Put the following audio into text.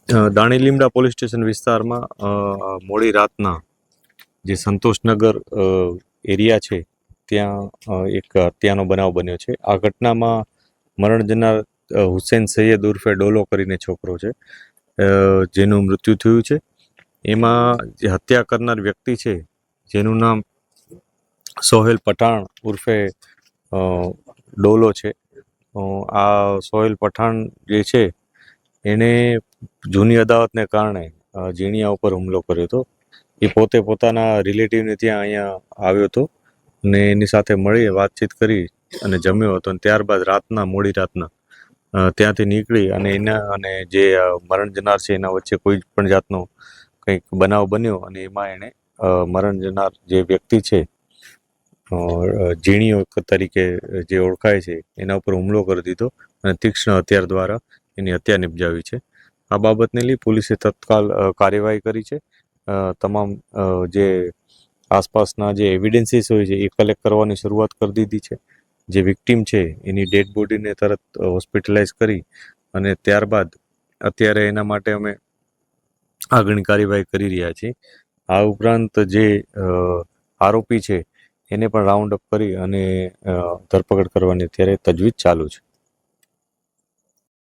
દાણી લીમડા police station વિસ્તારમાં મોડી રાતના જે સંતોષનગર એરિયા છે ત્યાં એક હત્યાનો બનાવ બન્યો છે. આ ઘટનામાં મરણ જનાર હુસેન સૈયદ ઉર્ફે ડોલો કરીને છોકરો છે, જેનું મૃત્યુ થયું છે. એમાં જે હત્યા કરનાર વ્યક્તિ છે જેનું નામ સોહેલ પઠાણ ઉર્ફે ડોલો છે. આ સોહેલ પઠાણ જે છે એણે જૂની અદાવતને કારણે જીણિયા ઉપર હુમલો કર્યો હતો. એ પોતે પોતાના રિલેટિવને ત્યાં અહીંયા આવ્યો હતો અને એની સાથે મળી વાતચીત કરી અને જમ્યો હતો. અને ત્યારબાદ મોડી રાતના ત્યાંથી નીકળી અને એના અને જે મરણ જનાર છે એના વચ્ચે કોઈ પણ જાતનો કંઈક બનાવ બન્યો અને એમાં એણે મરણ જનાર જે વ્યક્તિ છે જીણીઓ તરીકે જે ઓળખાય છે એના ઉપર હુમલો કરી દીધો અને તીક્ષ્ણ હથિયાર દ્વારા એની હત્યા નિપજાવી છે. આ બાબતને લઈ પોલીસે તત્કાલ કાર્યવાહી કરી છે. તમામ જે આસપાસના જે એવિડન્સીસ હોય છે એ કલેક્ટ કરવાની શરૂઆત કરી દીધી છે. જે વિક્ટીમ છે એની ડેડ બોડીને તરત હોસ્પિટલાઇઝ કરી અને ત્યારબાદ અત્યારે એના માટે અમે આગળની કાર્યવાહી કરી રહ્યા છીએ. આ ઉપરાંત જે આરોપી છે એને પણ રાઉન્ડ અપ કરી અને ધરપકડ કરવાની અત્યારે તજવીજ ચાલુ છે.